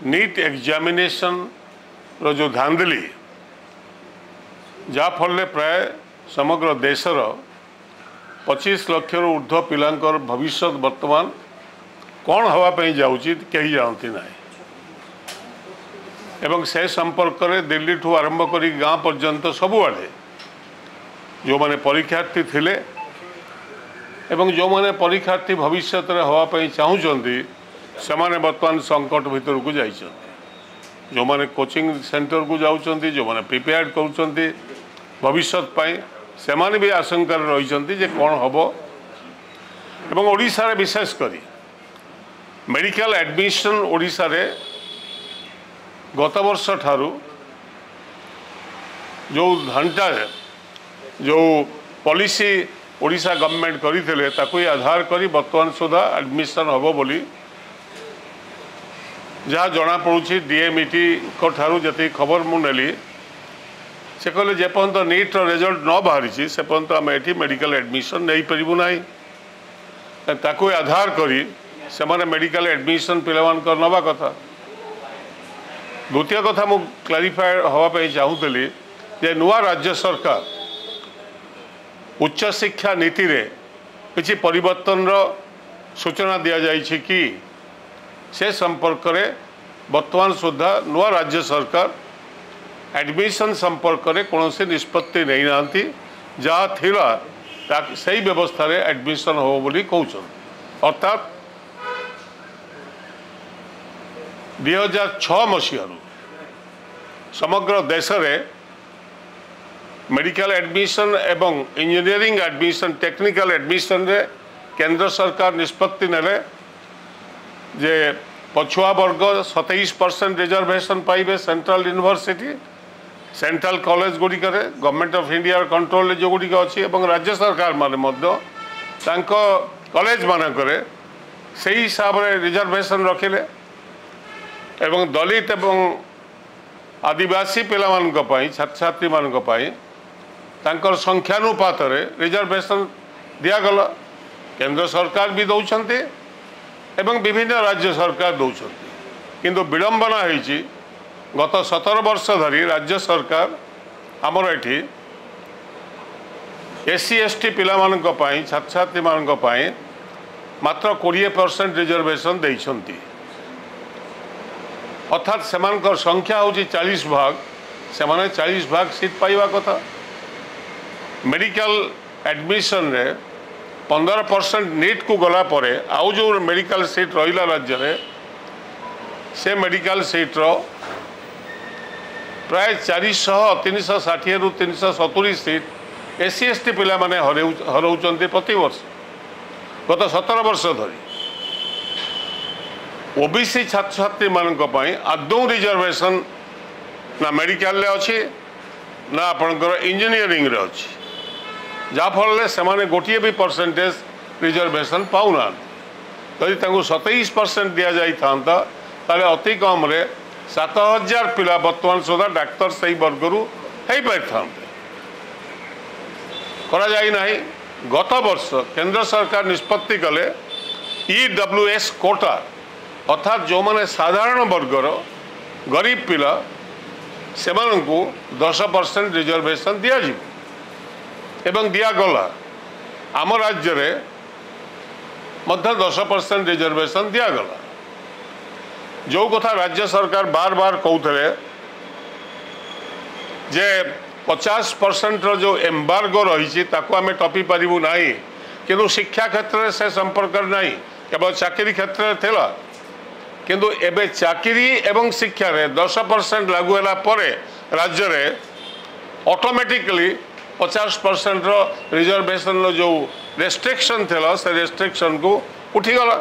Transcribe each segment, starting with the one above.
NEET examination रो जो धांधली जाफल प्राय समग्र देशर 25 लाख ऊर्ध्व पिलांकर भविष्य वर्तमान कौन हवापाई जाऊँगी कहीं जानती ना एवं से संपर्क में दिल्ली ठू आरंभ कर गाँ पर्यंत सबुआड़े जो माने परीक्षार्थी थिले एवं जो माने परीक्षार्थी भविष्य हवापाई चाहूँगी से माने वर्तमान संकट भीतर को जाइए जो माने कोचिंग सेंटर को जाउछंती जो माने प्रिपेयर्ड करूछंती भविष्य पाई से माने भी आशंका रही जे कौन हम एवं ओडिशा रे विशेष करी मेडिकल एडमिशन ओडिशा रे गत वर्ष ठारू जो घंटा जो पॉलिसी ओडिशा गवर्नमेंट करथिले ताकू आधार करी वर्तमान सुधा एडमिशन हबो बोली जहाँ जना पड़ुछि डीएमईटी ठारू जति खबर मु नेली से कहले जेपर्यंत नीट रिजल्ट न बाहरी से पर्यंत आम ये मेडिकल एडमिशन नहीं पारू ना ताकू आधार करी से माने मेडिकल एडमिशन पिला नवा कथा द्वितीय कथा मु क्लारिफाई हवापाई चाहूली जे नुआ राज्य सरकार उच्च शिक्षा नीति रे किसी परिवर्तन सूचना दि जाइछि कि से संपर्क में वर्तमान सुधा नुआ राज्य सरकार एडमिशन संपर्क में कौन से निष्पत्ति नहीं नांती जहाँ थिला सही व्यवस्था रे एडमिशन हो बोली कहउछन अर्थात 2006 मसीह समग्र देश रे मेडिकल एडमिशन एवं इंजीनियरिंग एडमिशन टेक्निकल एडमिशन रे केंद्र सरकार निष्पत्ति नेले जे पछुआ वर्ग 27% रिजर्वेशन पाइबे सेंट्रल यूनिवर्सिटी सेंट्रल कॉलेज गुड़िक गवर्नमेंट ऑफ इंडिया कंट्रोल जो गुड़िक अच्छी और राज्य सरकार माने कॉलेज मानक से हिसाब से रिजर्वेशन रखिले एवं दलित एवं आदिवासी पिलामानंकपाई छात्र छात्री मानकपाई तांकर संख्यानुपात रिजर्वेशन दिगला केंद्र सरकार भी दौरान एवं विभिन्न राज्य सरकार दौरान किंतु विडंबना होती गत 17 वर्ष धरी राज्य सरकार आमर एठी एससी एसटी पिलामानंकपाई छात्र छात्री मानकपाई मात्र 20% रिजर्वेशन देइछंती अर्थात सेमानकर संख्या होची 40 भाग से माने 40 भाग सीट पाइबा कथा मेडिकल एडमिशन रे 15% नीट को गला परे आउ जो मेडिकल सीट रहिला राज्य रे से मेडिकल सीट रो प्राय 400 360 रु 370 सीट एससी एसटी पिला माने हरौचंती प्रति वर्ष गत 17 वर्ष धरी ओबीसी छात्र छात्री मानक आदौ रिजर्वेशन ना मेडिकल ले अच्छी ना आपणकर इंजीनियरिंग रे अच्छी जाफल से माने गोटे भी परसेंटेज रिजर्वेशन पाऊना यदि 27% दि जाई था अति कम रे 7000 पिला वर्तमान सुधा डाक्तर से वर्गर हो पारि करा जाई नाही। गत वर्ष केंद्र सरकार निष्पत्ति कले EWS कोटा अर्थात जो माने साधारण वर्गर गरीब पिला से 10% रिजर्वेशन दि एवं दिगला आम राज्य रे मध्य 10% रिजर्वेशन दिगला जो कथा राज्य सरकार बार बार कहते जे 50% जो एम्बार्गो रही आम टपी पारू ना किंतु शिक्षा क्षेत्र से संपर्क नहीं केवल चाकरी क्षेत्र थिला किंतु एबे चाकरी एवं शिक्षा रे 10% लागू होला परे राज्य रे ऑटोमेटिकली 50% रिजर्वेशन जो रेस्ट्रिक्शन थिला से रेस्ट्रिक्शन को उठीगला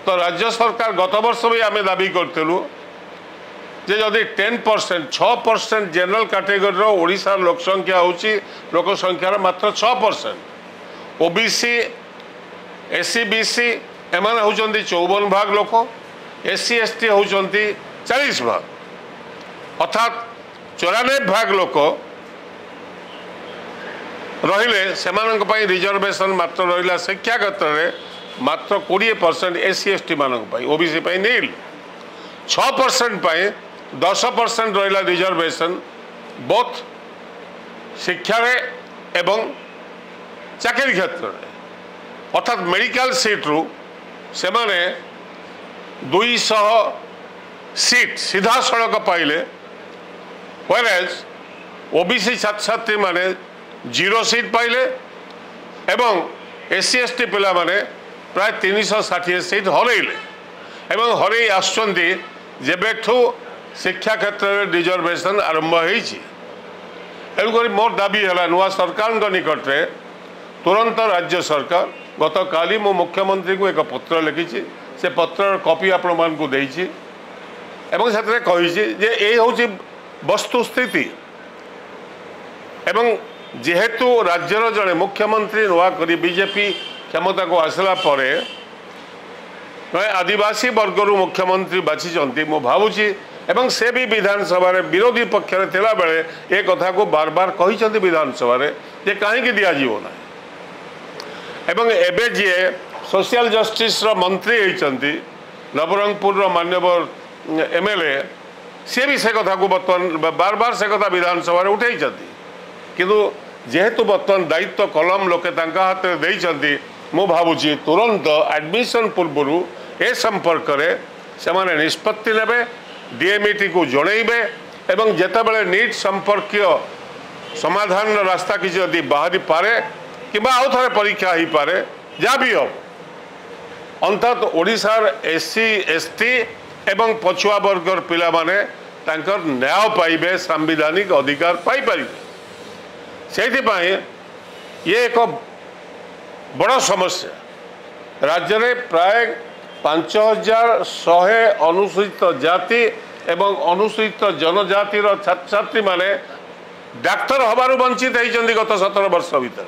तो राज्य सरकार गत वर्ष भी आम दाबी करूँ जे जदि 10% 6% जनरल कैटेगरी ओडिशा लोक संख्या होची लोक संख्यार मात्र 6% ओबीसी एससी बीसी एमाने होचंती 54 भाग लोक एससी एसटी होचंती 40 भाग अर्थात 94 भाग लोक रहिले सेमानक पई रिजर्वेशन मात्र रहिला शिक्षा क्षेत्र में मात्र 20% एससी एसटी मानक पई ओबीसी पई नील 6% 10% रहा रिजर्वेशन बोथ शिक्षा एवं चाकरी क्षेत्र में अर्थात मेडिकल सीट्रु से माने 200 सीट सीधा सड़क पाइले व्हेरेज ओबीसी छात्र छात्री माने 0 सीट पाइले एवं एससी एसटी पिला माने प्राय 360 सीट हरइले एवं हरई आसुचंती जेबेठू शिक्षा क्षेत्र में रिजर्वेशन आरंभ होईछि। एणुक मोर दाबी है नुआ सरकार निकट में तुरंत राज्य सरकार गत काली मो मुख्यमंत्री को एक पत्र लिखी से पत्र कॉपी आपण मान को देइछि एवं से कही जे ये हूँ वस्तुस्थिति एवं जेहेतु राज्यर जड़े मुख्यमंत्री नुआ करी बीजेपी क्षमता को आसला परे आदिवासी वर्गर मुख्यमंत्री बाछी मु भावुची एवं से भी विधानसभा विरोधी पक्ष बेले ए कथा को बार बार कही विधानसभा जे कहीं दिज्व ना एवं एबे जी सोशल जस्टिस मंत्री होती नवरंगपुर मान्यवर एमएलए सी भी से कथा को बर्तमान बार बार से कथा विधानसभा उठाई किंतु जेहेतु बर्तमान दायित्व कलम लोके हाथ में देती मु भावुची तुरंत एडमिशन पूर्व ए संपर्क में से निष्पत्ति नेबे डीएमईटी को जनइबे एवं जेतेबेले नीट संपर्कीय समाधान रास्ता किसी यदि बाहरी पारे कि आउ थे परीक्षा हो पारे जहाँ भी हो अर्थात ओडिशार एससी एसटी एवं पछुआ वर्गर पिला माने तांकर न्याय पाइबे सांविधानिक अधिकार पाई परिबे सेथिपाई ये एक बड़ समस्या राज्य में प्राय 5100 अनुसूचित जाति एवं अनुसूचित जनजाति छात्र छात्री माने डाक्तर हबारू वंचित होती गत 17 वर्ष भितर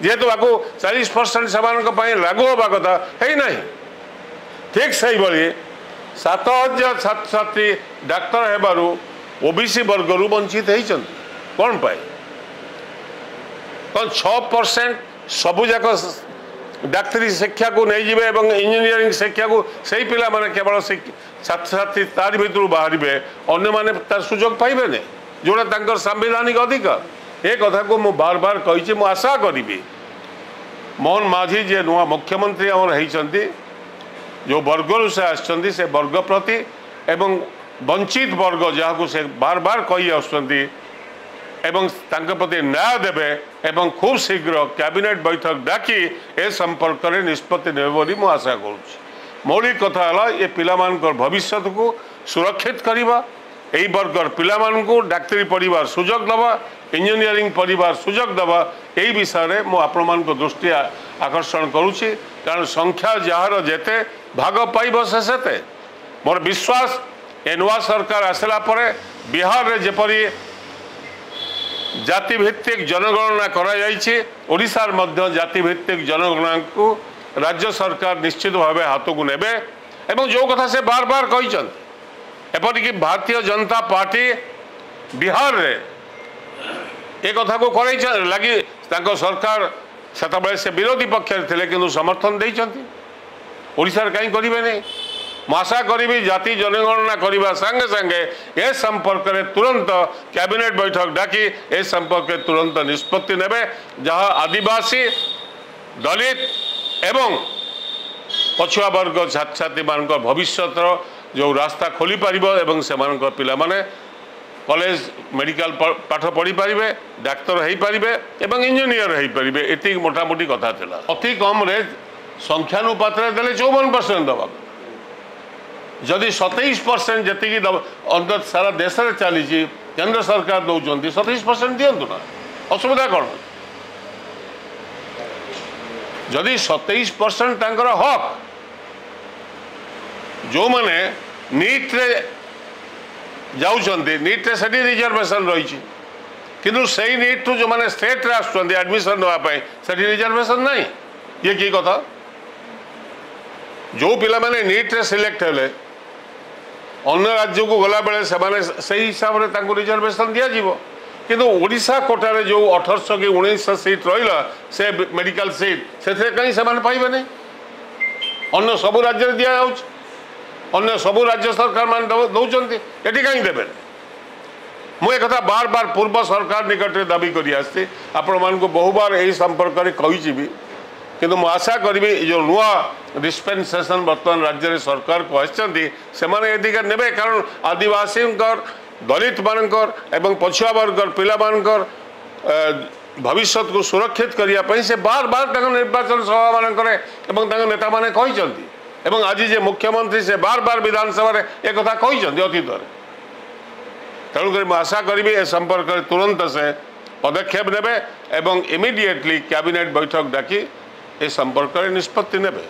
जेहेतु आपको 40% से लागू हवा कथा है ना ठीक से ही 7000 छात्र छात्री डाक्तर हेबारू ओबीसी वर्गर वंचित होती कौन पाए कौन 6% सबुजाक डाक्तरी शिक्षा को नहीं जीवे एवं इंजीनियरिंग शिक्षा को सही पिला माने केवल छात्र छात्री तार भर बाहर अन्य माने तार सुजोग पाइबे नहीं जोड़ा तांकर संवैधानिक अधिकार ए कथा को मु बार बार कही मु आशा करी मोहन माझी जे नुआ मुख्यमंत्री आमर होती जो वर्गर से आसछंती से वर्ग प्रति एवं वंचित वर्ग जहाँ को से बार बार कही आसुचंती एवं तांके प्रति न्याय देवे एवं खूब शीघ्र कैबिनेट बैठक डाकी ए संपर्क में निष्पत्ति नेबे बोली मु आशा करुछि। मौलिक कथा है ये पिलामानकर भविष्य को सुरक्षित करवा यही वर्गर पिलामानकु डाक्तरी पढ़ार सुजोग दवा इंजीनियरिंग पढ़ार सुजोग दवा यही विषय में मु आपण मान दृष्टि आकर्षण करुछि कारण संख्या जार जेते भाग पाइब से मोर विश्वास ए नुआ सरकार आसला परे बिहार रे जेपरी जातिभित्तिक जनगणना करार मध्य जातिभित्तिक जनगणना को राज्य सरकार निश्चित भाव हाथ को नेबे एवं जो कथा से बार बार कही एपरिक भारतीय जनता पार्टी बिहार रे एक कथा को कर लगी सरकार से विरोधी पक्ष थे कि समर्थन देती ओडिशा कहीं करेंगे नहीं आशा करी जाति जनगणना करने संगे संगे ए संपर्क में तुरंत कैबिनेट बैठक डाकी ए संपर्क में तुरंत निष्पत्ति नेबे जहाँ आदिवासी दलित एवं पछुआ वर्ग छात्र छात्री मान भविष्य जो रास्ता खोली पारिब एवं से पिला माने कॉलेज मेडिकल पाठ पढ़ी पारिबे डाक्तर हो पारिबे एवं इंजीनियर हो पारिबे एति मोटामोटी कथा थिला अति कम रे संख्यानुपात रे देले 54% दबा जदि 27% जी अंदर सारा देश में चली केंद्र सरकार दौरान 27% दिंतु ना असुविधा कौन जदि 27% हक जो मैंने नीट रे जाऊँच नीट रे से रिजर्वेशन रही किंतु से नीट जो मैंने स्टेट रे आसुँच एडमिशन नापी से रिजर्वेशन नहीं ये की कथा जो पिला माने नीट रे सिलेक्ट हेले अन्य राज्य को गला बेले से हिसाब से रिजर्वेशन दिज्व किंतु ओडिशा कोटारे जो 1800 कि 1900 सीट रहा से मेडिकल सीट से कहीं से पाइबे नहीं अन्य सब राज्य दि अन्य सबू राज्य सरकार मान दौरान एटी कहीं देवे मु एक कथा बार बार पूर्व सरकार निकट में दाबी कर आपण मान बहु बार यही संपर्क में कही भी किंतु मु आशा करी जो नुआ डिस्पेंसेशन बर्तमान राज्य में सरकार को आसने अधिकार नेबे कारण आदिवासी दलित मानकर एवं पछुआ वर्गर पिला मानकर भविष्य को सुरक्षित करने से बार बार निर्वाचन सभा मान नेता मैंने कहते आज जे मुख्यमंत्री से बार बार विधानसभा एक कथा कहते अतीत तेणुक आशा करी ए संपर्क में तुरंत से पदक्षेप नेबे एवं इमिडिएटली कैबिनेट बैठक डाकी ए संपर्क में निष्पत्ति नेबे।